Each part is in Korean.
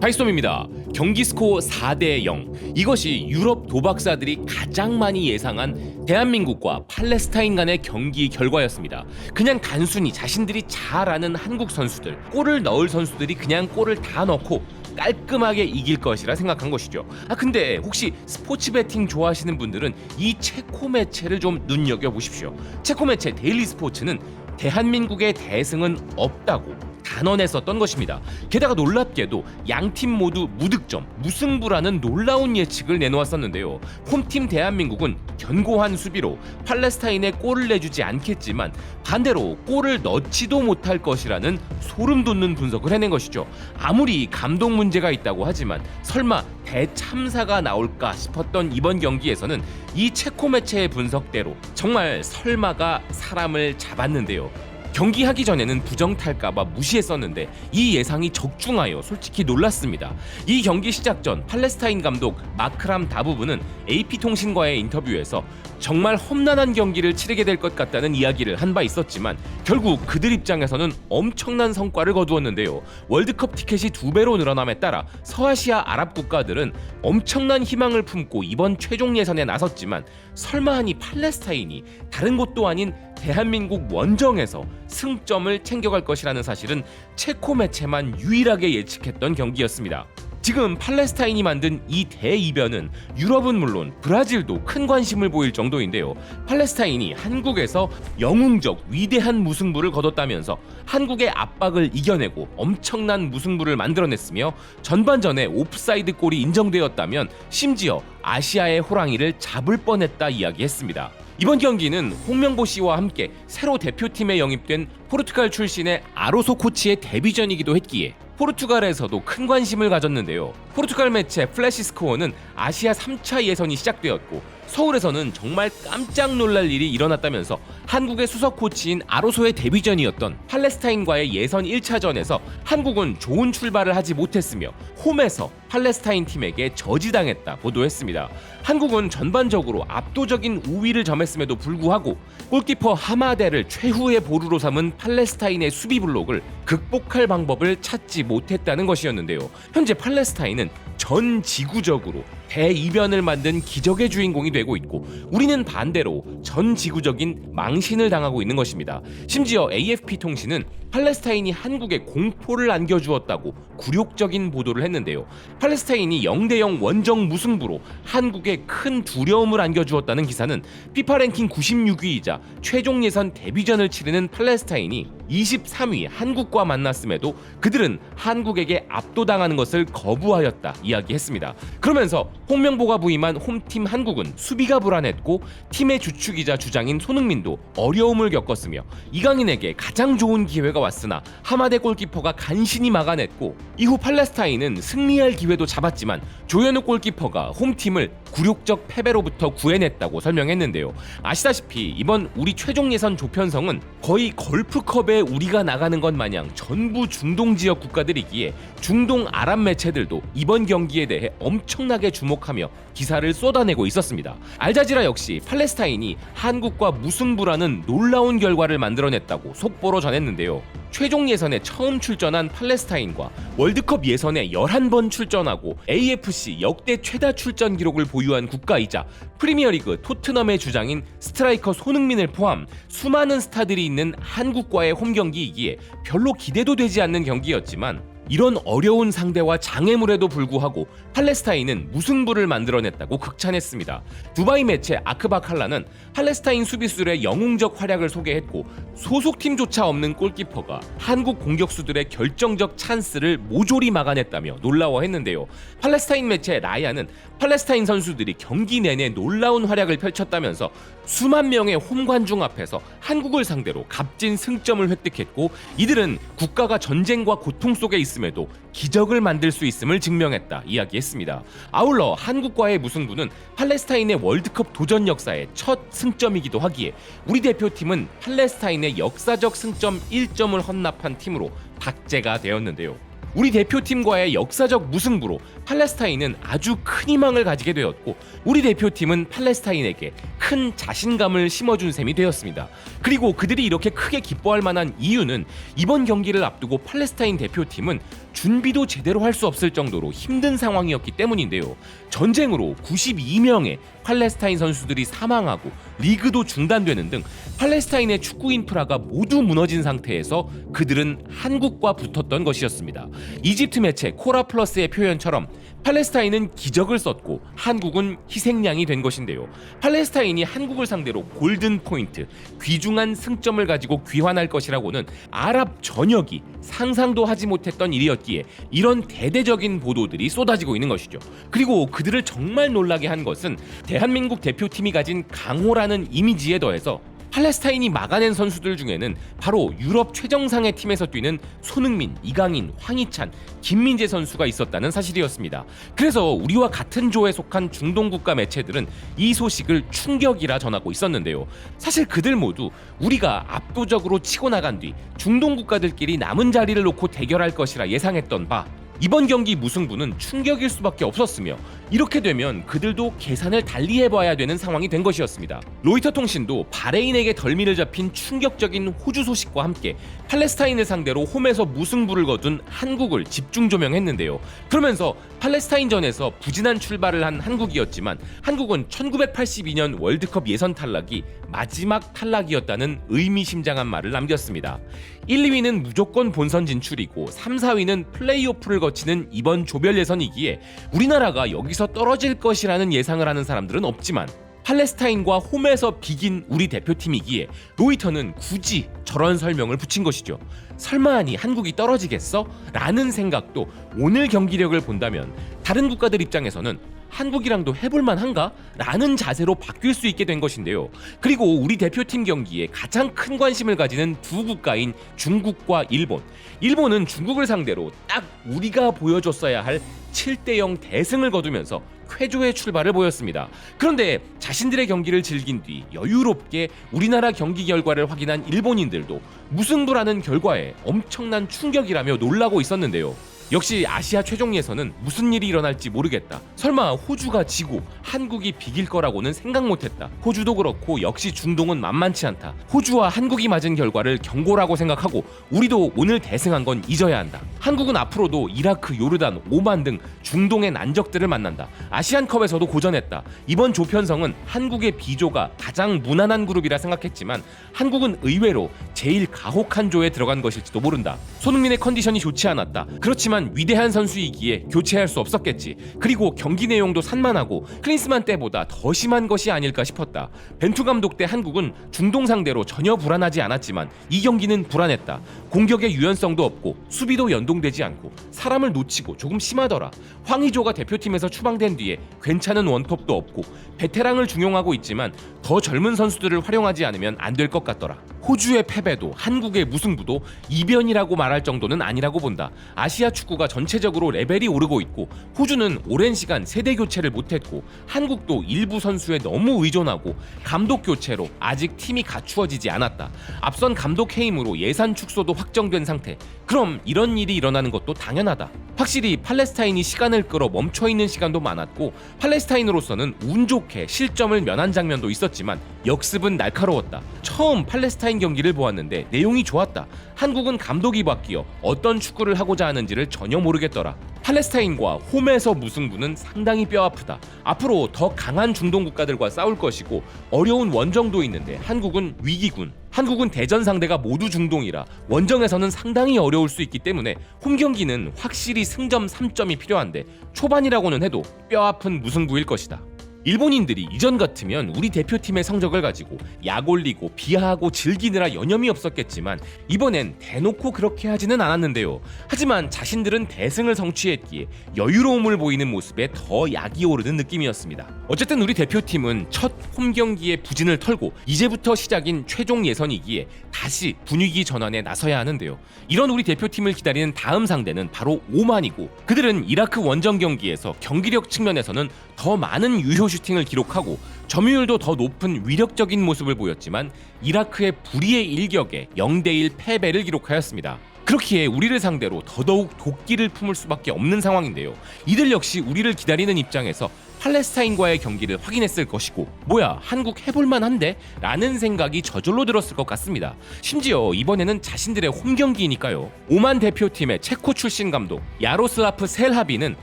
파이스톰입니다. 경기 스코어 4대 0. 이것이 유럽 도박사들이 가장 많이 예상한 대한민국과 팔레스타인 간의 경기 결과였습니다. 그냥 단순히 자신들이 잘 아는 한국 선수들, 골을 넣을 선수들이 그냥 골을 다 넣고 깔끔하게 이길 것이라 생각한 것이죠. 근데 혹시 스포츠 베팅 좋아하시는 분들은 이 체코 매체를 좀 눈여겨보십시오. 체코 매체 데일리 스포츠는 대한민국의 대승은 없다고 단언했었던 것입니다. 게다가 놀랍게도 양팀 모두 무득점, 무승부라는 놀라운 예측을 내놓았었는데요. 홈팀 대한민국은 견고한 수비로 팔레스타인에 골을 내주지 않겠지만 반대로 골을 넣지도 못할 것이라는 소름 돋는 분석을 해낸 것이죠. 아무리 감독 문제가 있다고 하지만 설마 대참사가 나올까 싶었던 이번 경기에서는 이 체코 매체의 분석대로 정말 설마가 사람을 잡았는데요. 경기하기 전에는 부정탈까봐 무시했었는데 이 예상이 적중하여 솔직히 놀랐습니다. 이 경기 시작 전 팔레스타인 감독 마크람 다부브는 AP통신과의 인터뷰에서 정말 험난한 경기를 치르게 될 것 같다는 이야기를 한 바 있었지만 결국 그들 입장에서는 엄청난 성과를 거두었는데요. 월드컵 티켓이 2배로 늘어남에 따라 서아시아 아랍 국가들은 엄청난 희망을 품고 이번 최종 예선에 나섰지만 설마하니 팔레스타인이 다른 곳도 아닌 대한민국 원정에서 승점을 챙겨갈 것이라는 사실은 체코 매체만 유일하게 예측했던 경기였습니다. 지금 팔레스타인이 만든 이 대이변은 유럽은 물론 브라질도 큰 관심을 보일 정도인데요. 팔레스타인이 한국에서 영웅적 위대한 무승부를 거뒀다면서 한국의 압박을 이겨내고 엄청난 무승부를 만들어냈으며 전반전에 옵사이드 골이 인정되었다면 심지어 아시아의 호랑이를 잡을 뻔했다 이야기했습니다. 이번 경기는 홍명보 씨와 함께 새로 대표팀에 영입된 포르투갈 출신의 아로소 코치의 데뷔전이기도 했기에 포르투갈에서도 큰 관심을 가졌는데요. 포르투갈 매체 플래시스코어는 아시아 3차 예선이 시작되었고 서울에서는 정말 깜짝 놀랄 일이 일어났다면서 한국의 수석 코치인 아로소의 데뷔전이었던 팔레스타인과의 예선 1차전에서 한국은 좋은 출발을 하지 못했으며 홈에서 팔레스타인 팀에게 저지당했다 보도했습니다. 한국은 전반적으로 압도적인 우위를 점했음에도 불구하고 골키퍼 하마데를 최후의 보루로 삼은 팔레스타인의 수비 블록을 극복할 방법을 찾지 못했다는 것이었는데요. 현재 팔레스타인은 전 지구적으로 대이변을 만든 기적의 주인공이 되고 있고 우리는 반대로 전 지구적인 망신을 당하고 있는 것입니다. 심지어 AFP통신은 팔레스타인이 한국에 공포를 안겨주었다고 굴욕적인 보도를 했는데요. 팔레스타인이 0대0 원정 무승부로 한국에 큰 두려움을 안겨주었다는 기사는 피파 랭킹 96위이자 최종 예선 데뷔전을 치르는 팔레스타인이 23위 한국과 만났음에도 그들은 한국에게 압도당하는 것을 거부하였다 이야기했습니다. 그러면서 홍명보가 부임한 홈팀 한국은 수비가 불안했고 팀의 주축이자 주장인 손흥민도 어려움을 겪었으며 이강인에게 가장 좋은 기회가 왔으나 하마데 골키퍼가 간신히 막아냈고 이후 팔레스타인은 승리할 기회도 잡았지만 조현우 골키퍼가 홈팀을 굴욕적 패배로부터 구해냈다고 설명했는데요. 아시다시피 이번 우리 최종 예선 조편성은 거의 걸프컵에 우리가 나가는 것 마냥 전부 중동 지역 국가들이기에 중동 아랍 매체들도 이번 경기에 대해 엄청나게 주목하며 기사를 쏟아내고 있었습니다. 알자지라 역시 팔레스타인이 한국과 무승부라는 놀라운 결과를 만들어냈다고 속보로 전했는데요. 최종 예선에 처음 출전한 팔레스타인과 월드컵 예선에 11번 출전하고 AFC 역대 최다 출전 기록을 보유한 국가이자 프리미어리그 토트넘의 주장인 스트라이커 손흥민을 포함 수많은 스타들이 있는 한국과의 홈경기이기에 별로 기대도 되지 않는 경기였지만 이런 어려운 상대와 장애물에도 불구하고 팔레스타인은 무승부를 만들어냈다고 극찬했습니다. 두바이 매체 아크바칼라는 팔레스타인 수비수들의 영웅적 활약을 소개했고 소속팀조차 없는 골키퍼가 한국 공격수들의 결정적 찬스를 모조리 막아냈다며 놀라워했는데요. 팔레스타인 매체 라야는 팔레스타인 선수들이 경기 내내 놀라운 활약을 펼쳤다면서 수만 명의 홈 관중 앞에서 한국을 상대로 값진 승점을 획득했고 이들은 국가가 전쟁과 고통 속에 있음에도 기적을 만들 수 있음을 증명했다 이야기했습니다. 아울러 한국과의 무승부는 팔레스타인의 월드컵 도전 역사의 첫 승점이기도 하기에 우리 대표팀은 팔레스타인의 역사적 승점 1점을 헌납한 팀으로 박제가 되었는데요. 우리 대표팀과의 역사적 무승부로 팔레스타인은 아주 큰 희망을 가지게 되었고 우리 대표팀은 팔레스타인에게 큰 자신감을 심어준 셈이 되었습니다. 그리고 그들이 이렇게 크게 기뻐할 만한 이유는 이번 경기를 앞두고 팔레스타인 대표팀은 준비도 제대로 할 수 없을 정도로 힘든 상황이었기 때문인데요. 전쟁으로 92명의 팔레스타인 선수들이 사망하고 리그도 중단되는 등 팔레스타인의 축구 인프라가 모두 무너진 상태에서 그들은 한국과 붙었던 것이었습니다. 이집트 매체 코라플러스의 표현처럼 팔레스타인은 기적을 썼고 한국은 희생양이 된 것인데요. 팔레스타인이 한국을 상대로 골든 포인트, 귀중한 승점을 가지고 귀환할 것이라고는 아랍 전역이 상상도 하지 못했던 일이었기에 이런 대대적인 보도들이 쏟아지고 있는 것이죠. 그리고 그들을 정말 놀라게 한 것은 대한민국 대표팀이 가진 강호라는 이미지에 더해서 팔레스타인이 막아낸 선수들 중에는 바로 유럽 최정상의 팀에서 뛰는 손흥민, 이강인, 황희찬, 김민재 선수가 있었다는 사실이었습니다. 그래서 우리와 같은 조에 속한 중동 국가 매체들은 이 소식을 충격이라 전하고 있었는데요. 사실 그들 모두 우리가 압도적으로 치고 나간 뒤 중동 국가들끼리 남은 자리를 놓고 대결할 것이라 예상했던 바 이번 경기 무승부는 충격일 수밖에 없었으며 이렇게 되면 그들도 계산을 달리 해봐야 되는 상황이 된 것이었습니다. 로이터 통신도 바레인에게 덜미를 잡힌 충격적인 호주 소식과 함께 팔레스타인을 상대로 홈에서 무승부를 거둔 한국을 집중 조명했는데요. 그러면서 팔레스타인전에서 부진한 출발을 한 한국이었지만 한국은 1982년 월드컵 예선 탈락이 마지막 탈락이었다는 의미심장한 말을 남겼습니다. 1, 2위는 무조건 본선 진출이고 3, 4위는 플레이오프를 거치는 이번 조별 예선이기에 우리나라가 여기서 떨어질 것이라는 예상을 하는 사람들은 없지만 팔레스타인과 홈에서 비긴 우리 대표팀이기에 로이터는 굳이 저런 설명을 붙인 것이죠. 설마하니 한국이 떨어지겠어? 라는 생각도 오늘 경기력을 본다면 다른 국가들 입장에서는 한국이랑도 해볼만 한가? 라는 자세로 바뀔 수 있게 된 것인데요. 그리고 우리 대표팀 경기에 가장 큰 관심을 가지는 두 국가인 중국과 일본. 일본은 중국을 상대로 딱 우리가 보여줬어야 할 7대0 대승을 거두면서 쾌조의 출발을 보였습니다. 그런데 자신들의 경기를 즐긴 뒤 여유롭게 우리나라 경기 결과를 확인한 일본인들도 무승부라는 결과에 엄청난 충격이라며 놀라고 있었는데요. 역시 아시아 최종 예선은 무슨 일이 일어날지 모르겠다. 설마 호주가 지고 한국이 비길 거라고는 생각 못했다. 호주도 그렇고 역시 중동은 만만치 않다. 호주와 한국이 맞은 결과를 경고라고 생각하고 우리도 오늘 대승한 건 잊어야 한다. 한국은 앞으로도 이라크, 요르단, 오만 등 중동의 난적들을 만난다. 아시안컵에서도 고전했다. 이번 조편성은 한국의 B조가 가장 무난한 그룹이라 생각했지만 한국은 의외로 제일 가혹한 조에 들어간 것일지도 모른다. 손흥민의 컨디션이 좋지 않았다. 그렇지만 위대한 선수이기에 교체할 수 없었겠지. 그리고 경기 내용도 산만하고 클린스만 때보다 더 심한 것이 아닐까 싶었다. 벤투 감독 때 한국은 중동 상대로 전혀 불안하지 않았지만 이 경기는 불안했다. 공격의 유연성도 없고 수비도 연동되지 않고 사람을 놓치고 조금 심하더라. 황의조가 대표팀에서 추방된 뒤에 괜찮은 원톱도 없고 베테랑을 중용하고 있지만 더 젊은 선수들을 활용하지 않으면 안 될 것 같더라. 호주의 패배도 한국의 무승부도 이변이라고 말할 정도는 아니라고 본다. 아시아 축구가 전체적으로 레벨이 오르고 있고 호주는 오랜 시간 세대 교체를 못했고 한국도 일부 선수에 너무 의존하고 감독 교체로 아직 팀이 갖추어지지 않았다. 앞선 감독 해임으로 예산 축소도 확정된 상태. 그럼 이런 일이 일어나는 것도 당연하다. 확실히 팔레스타인이 시간을 끌어 멈춰있는 시간도 많았고 팔레스타인으로서는 운 좋게 실점을 면한 장면도 있었지만 역습은 날카로웠다. 처음 팔레스타인 경기를 보았는데 내용이 좋았다. 한국은 감독이 바뀌어 어떤 축구를 하고자 하는지를 전혀 모르겠더라. 팔레스타인과 홈에서 무승부는 상당히 뼈아프다. 앞으로 더 강한 중동 국가들과 싸울 것이고 어려운 원정도 있는데 한국은 위기군. 한국은 대전 상대가 모두 중동이라 원정에서는 상당히 어려울 수 있기 때문에 홈 경기는 확실히 승점 3점이 필요한데 초반이라고는 해도 뼈아픈 무승부일 것이다. 일본인들이 이전 같으면 우리 대표팀의 성적을 가지고 약 올리고 비하하고 즐기느라 여념이 없었겠지만 이번엔 대놓고 그렇게 하지는 않았는데요. 하지만 자신들은 대승을 성취했기에 여유로움을 보이는 모습에 더 약이 오르는 느낌이었습니다. 어쨌든 우리 대표팀은 첫 홈 경기에 부진을 털고 이제부터 시작인 최종 예선이기에 다시 분위기 전환에 나서야 하는데요. 이런 우리 대표팀을 기다리는 다음 상대는 바로 오만이고 그들은 이라크 원정 경기에서 경기력 측면에서는 더 많은 유효 슈팅을 기록하고 점유율도 더 높은 위력적인 모습을 보였지만 이라크의 불의의 일격에 0대1 패배를 기록하였습니다. 그렇기에 우리를 상대로 더더욱 도끼를 품을 수밖에 없는 상황인데요. 이들 역시 우리를 기다리는 입장에서 팔레스타인과의 경기를 확인했을 것이고 뭐야 한국 해볼만한데? 라는 생각이 저절로 들었을 것 같습니다. 심지어 이번에는 자신들의 홈 경기니까요. 오만 대표팀의 체코 출신 감독 야로슬라프 셀하비는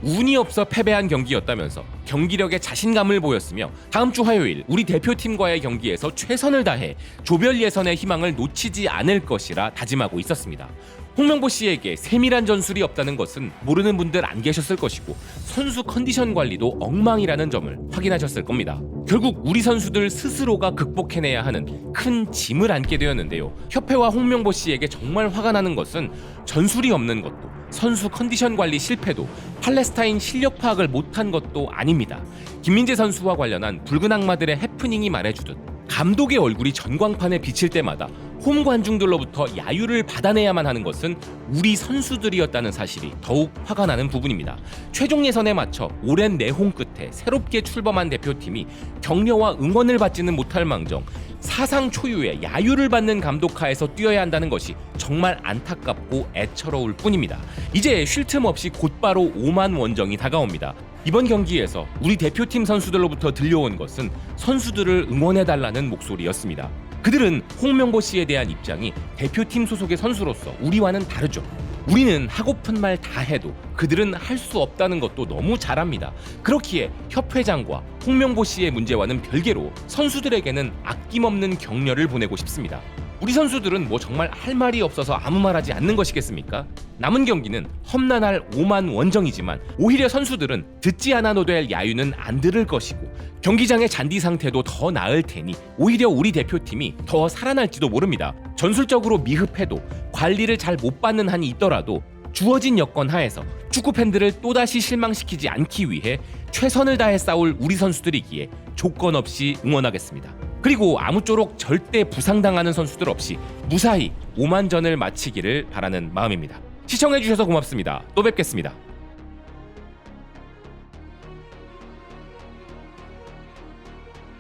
운이 없어 패배한 경기였다면서 경기력에 자신감을 보였으며 다음 주 화요일 우리 대표팀과의 경기에서 최선을 다해 조별 예선의 희망을 놓치지 않을 것이라 다짐하고 있었습니다. 홍명보 씨에게 세밀한 전술이 없다는 것은 모르는 분들 안 계셨을 것이고 선수 컨디션 관리도 엉망이라는 점을 확인하셨을 겁니다. 결국 우리 선수들 스스로가 극복해내야 하는 큰 짐을 안게 되었는데요. 협회와 홍명보 씨에게 정말 화가 나는 것은 전술이 없는 것도 선수 컨디션 관리 실패도 팔레스타인 실력 파악을 못한 것도 아닙니다. 김민재 선수와 관련한 붉은 악마들의 해프닝이 말해주듯 감독의 얼굴이 전광판에 비칠 때마다 홈 관중들로부터 야유를 받아내야만 하는 것은 우리 선수들이었다는 사실이 더욱 화가 나는 부분입니다. 최종 예선에 맞춰 오랜 내홍 끝에 새롭게 출범한 대표팀이 격려와 응원을 받지는 못할 망정 사상 초유의 야유를 받는 감독하에서 뛰어야 한다는 것이 정말 안타깝고 애처로울 뿐입니다. 이제 쉴 틈 없이 곧바로 5만 원정이 다가옵니다. 이번 경기에서 우리 대표팀 선수들로부터 들려온 것은 선수들을 응원해달라는 목소리였습니다. 그들은 홍명보 씨에 대한 입장이 대표팀 소속의 선수로서 우리와는 다르죠. 우리는 하고픈 말 다 해도 그들은 할 수 없다는 것도 너무 잘 압니다. 그렇기에 협회장과 홍명보 씨의 문제와는 별개로 선수들에게는 아낌없는 격려를 보내고 싶습니다. 우리 선수들은 뭐 정말 할 말이 없어서 아무 말 하지 않는 것이겠습니까? 남은 경기는 험난할 5만 원정이지만 오히려 선수들은 듣지 않아도 될 야유는 안 들을 것이고 경기장의 잔디 상태도 더 나을 테니 오히려 우리 대표팀이 더 살아날지도 모릅니다. 전술적으로 미흡해도 관리를 잘 못 받는 한이 있더라도 주어진 여건 하에서 축구 팬들을 또다시 실망시키지 않기 위해 최선을 다해 싸울 우리 선수들이기에 조건 없이 응원하겠습니다. 그리고 아무쪼록 절대 부상당하는 선수들 없이 무사히 5만전을 마치기를 바라는 마음입니다. 시청해주셔서 고맙습니다. 또 뵙겠습니다.